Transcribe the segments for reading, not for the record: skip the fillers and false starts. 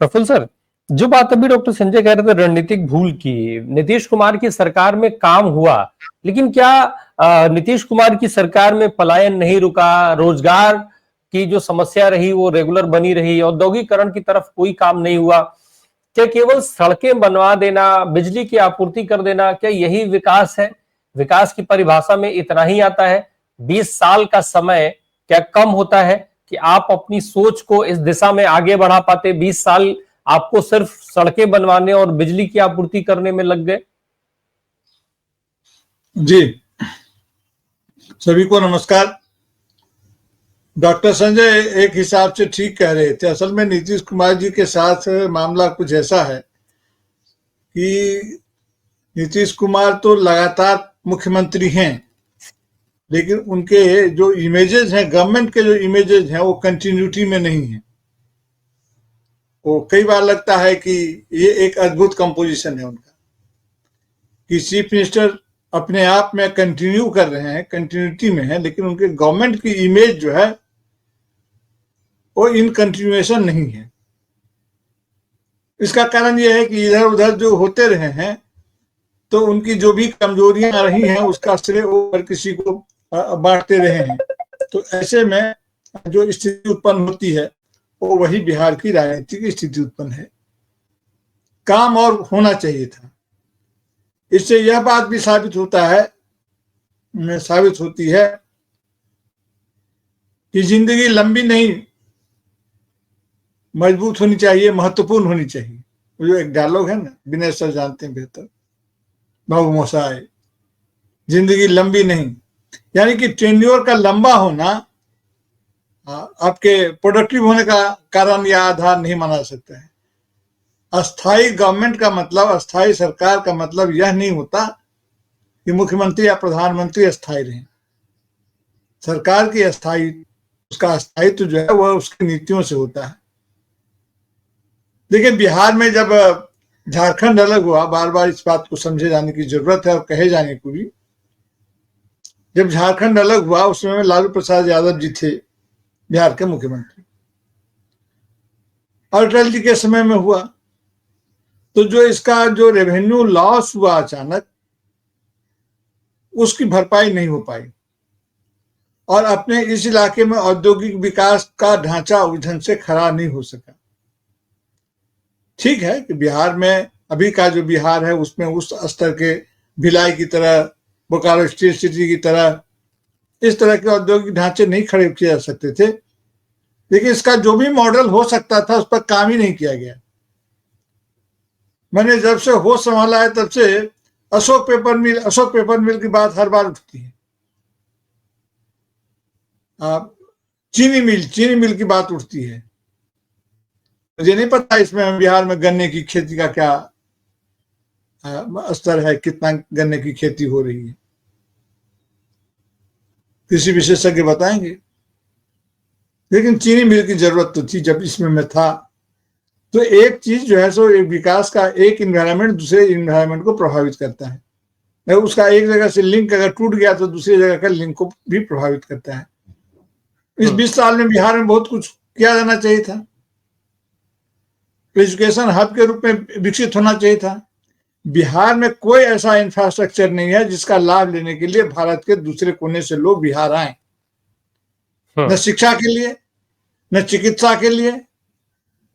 Praful sir, जो बात अभी डॉक्टर संजय कह रहे थे रणनीतिक भूल की, नीतीश कुमार की सरकार में काम हुआ, लेकिन क्या नीतीश कुमार की सरकार में पलायन नहीं रुका, रोजगार की जो समस्या रही वो रेगुलर बनी रही, औद्योगिकरण की तरफ कोई काम नहीं हुआ? क्या केवल सड़कें बनवा देना, बिजली की आपूर्ति कर देना, क्या यही विकास है? विकास की परिभाषा में इतना ही आता है? 20 साल का समय क्या कम होता है कि आप अपनी सोच को इस दिशा में आगे बढ़ा पाते? 20 साल आपको सिर्फ सड़कें बनवाने और बिजली की आपूर्ति करने में लग गए। जी, सभी को नमस्कार। डॉक्टर संजय एक हिसाब से ठीक कह रहे थे। असल में नीतीश कुमार जी के साथ मामला कुछ ऐसा है कि नीतीश कुमार तो लगातार मुख्यमंत्री हैं, लेकिन उनके जो इमेजेस हैं, गवर्नमेंट के जो इमेजेस हैं, वो कंटिन्यूटी में नहीं है। वो कई बार लगता है कि ये एक अद्भुत कंपोजिशन है उनका कि चीफ मिनिस्टर अपने आप में कंटिन्यू कर रहे हैं, कंटिन्यूटी में है, लेकिन उनके गवर्नमेंट की इमेज जो है वो इन कंटिन्यूएशन नहीं है। इसका कारण यह है कि इधर उधर जो होते रहे हैं तो उनकी जो भी कमजोरियां रही हैं उसका श्रेय वो हर किसी को बांटते रहे हैं। तो ऐसे में जो स्थिति उत्पन्न होती है वो वही बिहार की राजनीतिक स्थिति उत्पन्न है। काम और होना चाहिए था। इससे यह बात भी साबित होती है कि जिंदगी लंबी नहीं, मजबूत होनी चाहिए, महत्वपूर्ण होनी चाहिए। वो जो एक डायलॉग है ना, विनय सर जानते हैं बेहतर, बाबू मोसाए, जिंदगी लंबी नहीं, यानी कि टेन्योर का लंबा होना आपके प्रोडक्टिव होने का कारण या आधार नहीं माना सकता है। अस्थाई गवर्नमेंट का मतलब, अस्थाई सरकार का मतलब यह नहीं होता कि मुख्यमंत्री या प्रधानमंत्री अस्थाई रहें। सरकार की उसका अस्थायित्व जो है वह उसकी नीतियों से होता है। देखिए, बिहार में जब झारखंड अलग हुआ, बार बार इस बात को समझे जाने की जरूरत है और कहे जाने को भी, जब झारखंड अलग हुआ उस समय लालू प्रसाद यादव जी थे बिहार के मुख्यमंत्री, और अटल जी के समय में हुआ। तो जो इसका जो रेवेन्यू लॉस हुआ अचानक, उसकी भरपाई नहीं हो पाई, और अपने इस इलाके में औद्योगिक विकास का ढांचा उस ढंग से खड़ा नहीं हो सका। ठीक है कि बिहार में अभी का जो बिहार है उसमें उस स्तर के भिलाई की तरह, बोकारो स्टील सिटी की तरह इस तरह के औद्योगिक ढांचे नहीं खड़े किए जा सकते थे, लेकिन इसका जो भी मॉडल हो सकता था उस पर काम ही नहीं किया गया। मैंने जब से होश संभाला है तब से अशोक पेपर मिल की बात हर बार उठती है। चीनी मिल की बात उठती है। मुझे नहीं पता इसमें बिहार में गन्ने की खेती का क्या स्तर है, कितना गन्ने की खेती हो रही है, कृषि विशेषज्ञ बताएंगे। लेकिन चीनी मिल की जरूरत तो थी जब इसमें मैं था। तो एक चीज जो है सो एक विकास का एक इन्वायरमेंट दूसरे इन्वायरमेंट को प्रभावित करता है। अगर उसका एक जगह से लिंक अगर टूट गया तो दूसरी जगह का लिंक को भी प्रभावित करता है। इस 20 साल में बिहार में बहुत कुछ किया जाना चाहिए था। एजुकेशन हब के रूप में विकसित होना चाहिए था। बिहार में कोई ऐसा इंफ्रास्ट्रक्चर नहीं है जिसका लाभ लेने के लिए भारत के दूसरे कोने से लोग बिहार आए। न शिक्षा के लिए, न चिकित्सा के लिए,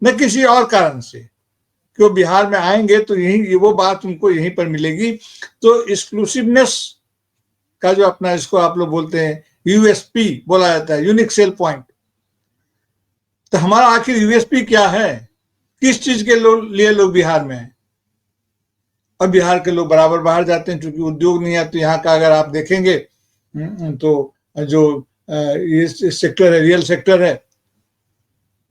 न किसी और कारण से कि वो बिहार में आएंगे तो यही वो बात उनको यहीं पर मिलेगी। तो एक्सक्लूसिवनेस का जो अपना, इसको आप लोग बोलते हैं यूएसपी बोला जाता है, यूनिक सेल पॉइंट। तो हमारा आखिर यूएसपी क्या है? किस चीज के लिए लोग बिहार में हैं? और बिहार के लोग बराबर बाहर जाते हैं, क्योंकि उद्योग नहीं है। तो यहाँ का अगर आप देखेंगे तो जो ये सेक्टर है, रियल सेक्टर है,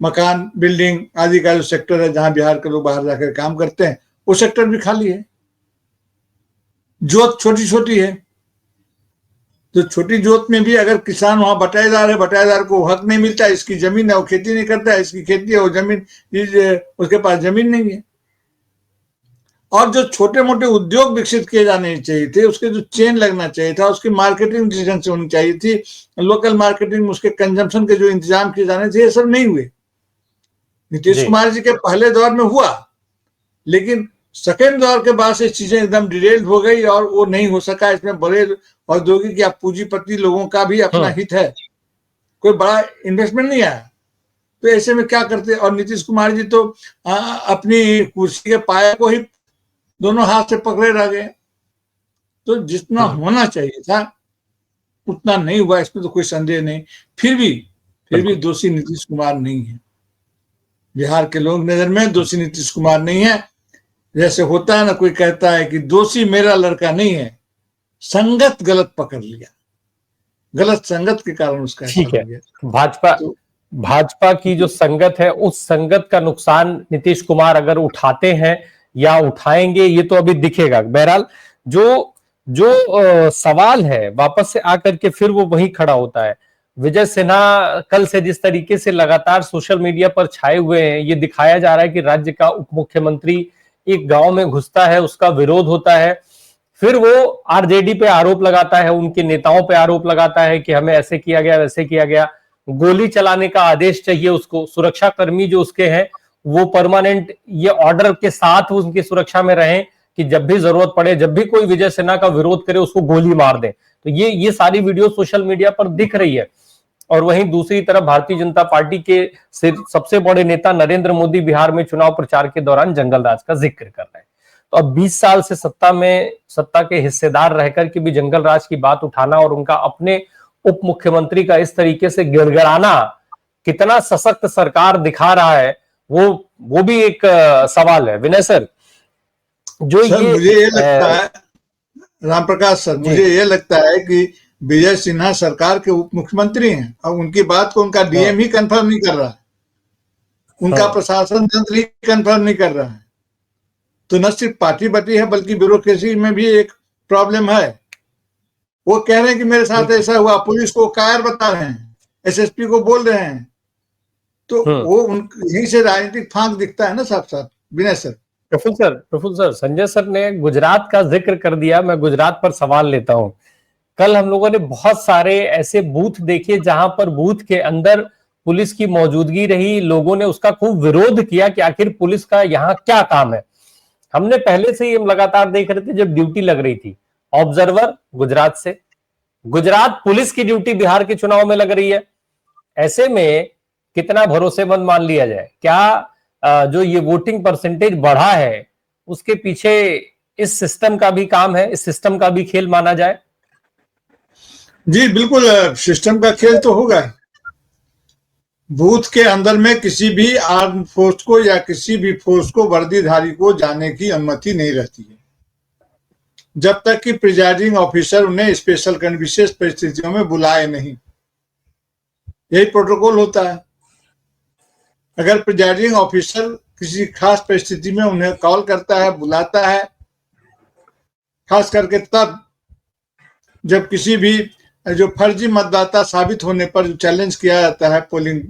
मकान बिल्डिंग आदि का जो सेक्टर है जहां बिहार के लोग बाहर जाकर काम करते हैं, वो सेक्टर भी खाली है। जोत छोटी छोटी है, तो छोटी जोत में भी अगर किसान वहां बटाईदार है, बटाईदार को हक नहीं मिलता, इसकी जमीन है वो खेती नहीं करता है, इसकी खेती है वो जमीन, उसके पास जमीन नहीं है। और जो छोटे मोटे उद्योग विकसित किए जाने चाहिए थे, उसके जो चेन लगना चाहिए था, उसकी मार्केटिंग जिस ढंग से होनी चाहिए थी, लोकल मार्केटिंग, उसके कंजम्पशन के जो इंतजाम किए जाने थे, ये सब नहीं हुए। नीतीश कुमार जी के पहले दौर में हुआ, लेकिन सेकेंड दौर के बाद से चीजें एकदम डिरेल्ड हो गई और वो नहीं हो सका। इसमें बड़े औद्योगिक या पूंजीपति लोगों का भी अपना हित है, कोई बड़ा इन्वेस्टमेंट नहीं आया। तो ऐसे में क्या करते, और नीतीश कुमार जी तो अपनी कुर्सी के पाए को ही दोनों हाथ से पकड़े रह गए। तो जितना होना चाहिए था उतना नहीं हुआ, इसमें तो कोई संदेह नहीं। फिर भी दोषी नीतीश कुमार नहीं है। बिहार के लोग नजर में दोषी नीतीश कुमार नहीं है। जैसे होता है ना, कोई कहता है कि दोषी मेरा लड़का नहीं है, संगत गलत पकड़ लिया, गलत संगत के कारण उसका ठीक है। भाजपा की जो संगत है, उस संगत का नुकसान नीतीश कुमार अगर उठाते हैं या उठाएंगे, ये तो अभी दिखेगा। बहरहाल जो सवाल है वापस से आकर के फिर वो वही खड़ा होता है। विजय सिन्हा कल से जिस तरीके से लगातार सोशल मीडिया पर छाए हुए हैं, ये दिखाया जा रहा है कि राज्य का उप मुख्यमंत्री एक गांव में घुसता है, उसका विरोध होता है, फिर वो आरजेडी पे आरोप लगाता है, उनके नेताओं पे आरोप लगाता है कि हमें ऐसे किया गया, वैसे किया गया, गोली चलाने का आदेश चाहिए उसको। सुरक्षा कर्मी जो उसके हैं वो परमानेंट ये ऑर्डर के साथ उनकी सुरक्षा में रहें कि जब भी जरूरत पड़े, जब भी कोई विजय सिन्हा का विरोध करे, उसको गोली मार दें। तो ये सारी वीडियो सोशल मीडिया पर दिख रही है। और वहीं दूसरी तरफ भारतीय जनता पार्टी के सबसे बड़े नेता नरेंद्र मोदी बिहार में चुनाव प्रचार के दौरान जंगल राज का जिक्र कर रहे हैं। तो अब 20 साल से सत्ता के हिस्सेदार रहकर के भी जंगल राज की बात उठाना और उनका अपने उप मुख्यमंत्री का इस तरीके से गिड़गिड़ाना कितना सशक्त सरकार दिखा रहा है, वो भी एक सवाल है। विनय सर, मुझे ये लगता है, राम प्रकाश सर, मुझे ये लगता है कि विजय सिन्हा सरकार के उप मुख्यमंत्री हैं और उनकी बात को उनका डीएम ही कंफर्म नहीं कर रहा है, उनका प्रशासन तंत्र ही कंफर्म नहीं कर रहा है। तो न सिर्फ पार्टी बटी है बल्कि ब्यूरोक्रेसी में भी एक प्रॉब्लम है। वो कह रहे हैं कि मेरे साथ ऐसा हुआ, पुलिस को कायर बता रहे हैं, एसएसपी को बोल रहे हैं, तो वो यहीं से राजनीतिक फांक दिखता है ना साफ साफ। Vinay sir, Praful sir, Sanjay sir ने गुजरात का जिक्र कर दिया, मैं गुजरात पर सवाल लेता हूं। कल हम लोगों ने बहुत सारे ऐसे बूथ देखे जहां पर बूथ के अंदर पुलिस की मौजूदगी रही, लोगों ने उसका खूब विरोध किया कि आखिर पुलिस का यहाँ क्या काम है। हमने पहले से ही लगातार देख रहे थे जब ड्यूटी लग रही थी। ऑब्जर्वर गुजरात से, गुजरात पुलिस की ड्यूटी बिहार के चुनाव में लग रही है। ऐसे में कितना भरोसेमंद मान लिया जाए? क्या जो ये वोटिंग परसेंटेज बढ़ा है उसके पीछे इस सिस्टम का भी काम है, इस सिस्टम का भी खेल माना जाए? जी बिल्कुल, सिस्टम का खेल तो होगा। बूथ के अंदर में किसी भी आर्म फोर्स को या किसी भी फोर्स को वर्दीधारी को जाने की अनुमति नहीं रहती है जब तक कि प्रिजाइडिंग ऑफिसर उन्हें स्पेशल विशेष परिस्थितियों में बुलाए नहीं। यही प्रोटोकॉल होता है। अगर प्रिजाइडिंग ऑफिसर किसी खास परिस्थिति में उन्हें कॉल करता है, बुलाता है, खास करके तब जब किसी भी जो फर्जी मतदाता साबित होने पर चैलेंज किया जाता है पोलिंग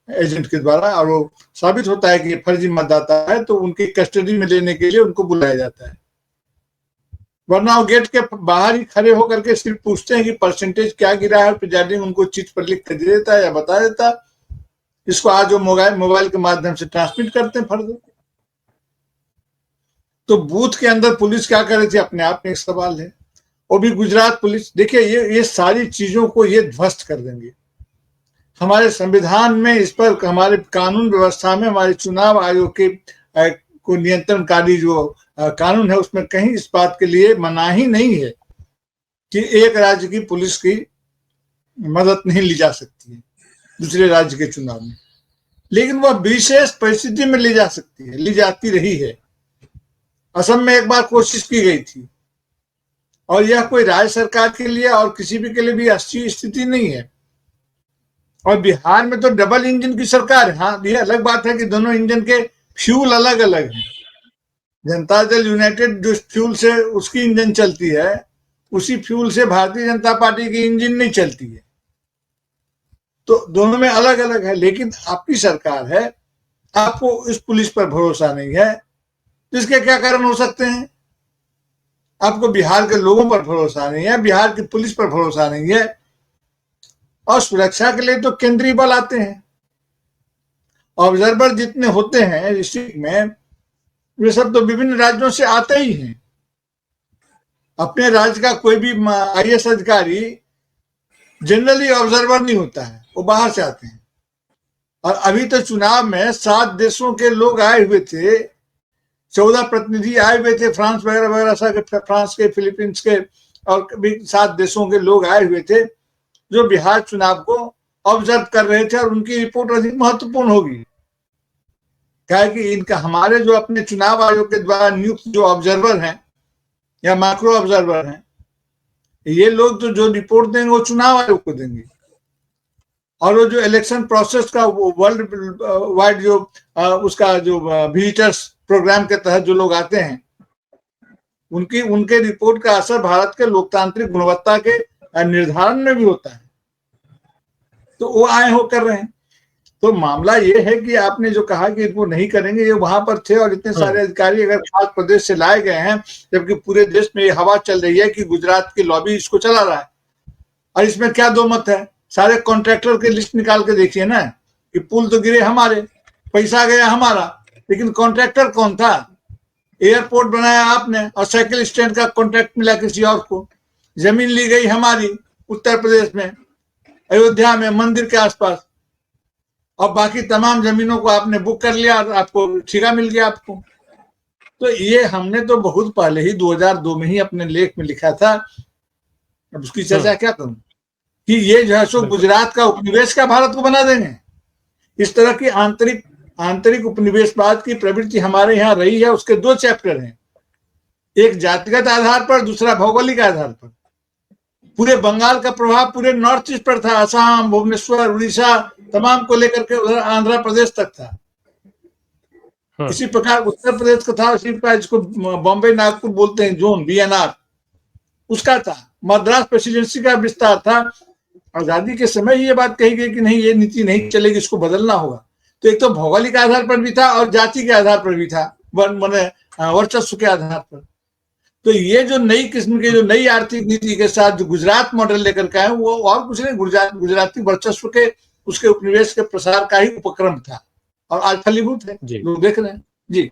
एजेंट के द्वारा और वो साबित होता है कि ये फर्जी मतदाता है, तो उनकी कस्टडी में लेने के लिए उनको बुलाया जाता है। वरना वो गेट के बाहर ही खड़े होकर के सिर्फ पूछते हैं कि परसेंटेज क्या गिरा है, प्रिजाइडिंग उनको चिट पर लिख कर दे देता है या बता देता। इसको आज वो मोबाइल के माध्यम से ट्रांसमिट करते हैं फर्दर। तो बूथ के अंदर पुलिस क्या कर रही थी अपने आप में एक सवाल है। वो भी गुजरात पुलिस, देखिए ये सारी चीजों को ये ध्वस्त कर देंगे। हमारे संविधान में इस पर, हमारे कानून व्यवस्था में, हमारे चुनाव आयोग के को नियंत्रणकारी जो कानून है उसमें कहीं इस बात के लिए मनाही नहीं है कि एक राज्य की पुलिस की मदद नहीं ली जा सकती है दूसरे राज्य के चुनाव में, लेकिन वह विशेष परिस्थिति में ली जा सकती है, ली जाती रही है। असम में एक बार कोशिश की गई थी और यह कोई राज्य सरकार के लिए और किसी भी के लिए भी अच्छी स्थिति नहीं है। और बिहार में तो डबल इंजन की सरकार है। हाँ, यह अलग बात है कि दोनों इंजन के फ्यूल अलग अलग हैं। जनता दल यूनाइटेड जो फ्यूल से उसकी इंजन चलती है, उसी फ्यूल से भारतीय जनता पार्टी की इंजन नहीं चलती है। तो दोनों में अलग अलग है। लेकिन आपकी सरकार है, आपको इस पुलिस पर भरोसा नहीं है। इसके क्या कारण हो सकते हैं? आपको बिहार के लोगों पर भरोसा नहीं है, बिहार की पुलिस पर भरोसा नहीं है, और सुरक्षा के लिए तो केंद्रीय बल आते हैं ऑब्जर्वर जितने होते हैं डिस्ट्रिक्ट में, वे सब तो विभिन्न राज्यों से आते ही हैं। अपने राज्य का कोई भी आईएएस अधिकारी जनरली ऑब्जर्वर नहीं होता है, वो बाहर से आते हैं। और अभी तो चुनाव में 7 देशों के लोग आए हुए थे, 14 प्रतिनिधि आए हुए थे, फ्रांस वगैरह वगैरह सब, फ्रांस के, फिलीपींस के और भी 7 देशों के लोग आए हुए थे जो बिहार चुनाव को ऑब्जर्व कर रहे थे। और उनकी रिपोर्ट अधिक महत्वपूर्ण होगी, क्या है कि इनका हमारे जो अपने चुनाव आयोग के द्वारा नियुक्त जो ऑब्जर्वर हैं या माइक्रो ऑब्जर्वर हैं, ये लोग तो जो रिपोर्ट देंगे वो चुनाव आयोग को देंगे। और वो जो इलेक्शन प्रोसेस का वर्ल्ड वाइड जो उसका जो विजिटर्स प्रोग्राम के तहत जो लोग आते हैं, उनके रिपोर्ट का असर भारत के लोकतांत्रिक गुणवत्ता के निर्धारण में भी होता है। तो वो आए हो कर रहे हैं। तो मामला ये है कि आपने जो कहा कि वो नहीं करेंगे, ये वहां पर थे और इतने सारे अधिकारी अगर खास प्रदेश से लाए गए हैं, जबकि पूरे देश में ये हवा चल रही है कि गुजरात की लॉबी इसको चला रहा है। और इसमें क्या दो मत है, सारे कॉन्ट्रैक्टर की लिस्ट निकाल के देखिए ना, कि पुल तो गिरे हमारे, पैसा गया हमारा, लेकिन कॉन्ट्रैक्टर कौन था? एयरपोर्ट बनाया आपने और साइकिल स्टैंड का कॉन्ट्रैक्ट मिला किसी और को। जमीन ली गई हमारी उत्तर प्रदेश में, अयोध्या में, मंदिर के आसपास, और बाकी तमाम जमीनों को आपने बुक कर लिया, आपको ठेका मिल गया आपको। तो ये हमने तो बहुत पहले ही 2002 में ही अपने लेख में लिखा था। अब उसकी चर्चा क्या करूं कि ये जो है सो गुजरात का उपनिवेश का भारत को बना देंगे। इस तरह की आंतरिक उपनिवेशवाद की प्रवृत्ति हमारे यहाँ रही है। उसके 2 चैप्टर हैं, एक जातिगत आधार पर, दूसरा भौगोलिक आधार पर। पूरे बंगाल का प्रभाव पूरे नॉर्थ ईस्ट पर था, असम, भुवनेश्वर, उड़ीसा तमाम को लेकर के उधर आंध्र प्रदेश तक था। इसी प्रकार उत्तर प्रदेश का था, इसी प्रकार जिसको बॉम्बे नागपुर बोलते हैं, जोन बीएनआर, उसका था। मद्रास प्रेसिडेंसी का विस्तार था। आजादी के समय ही ये बात कही गई कि नहीं, ये नीति नहीं चलेगी, इसको बदलना होगा। तो एक तो भौगोलिक आधार पर भी था और जाति के आधार पर भी था, वर्चस्व के आधार पर। तो ये जो नई किस्म की जो नई आर्थिक नीति के साथ जो गुजरात मॉडल लेकर के आए, वो और कुछ नहीं, गुजराती वर्चस्व के, उसके उपनिवेश के प्रसार का ही उपक्रम था, और आज फलीभूत है, लोग देख रहे हैं जी।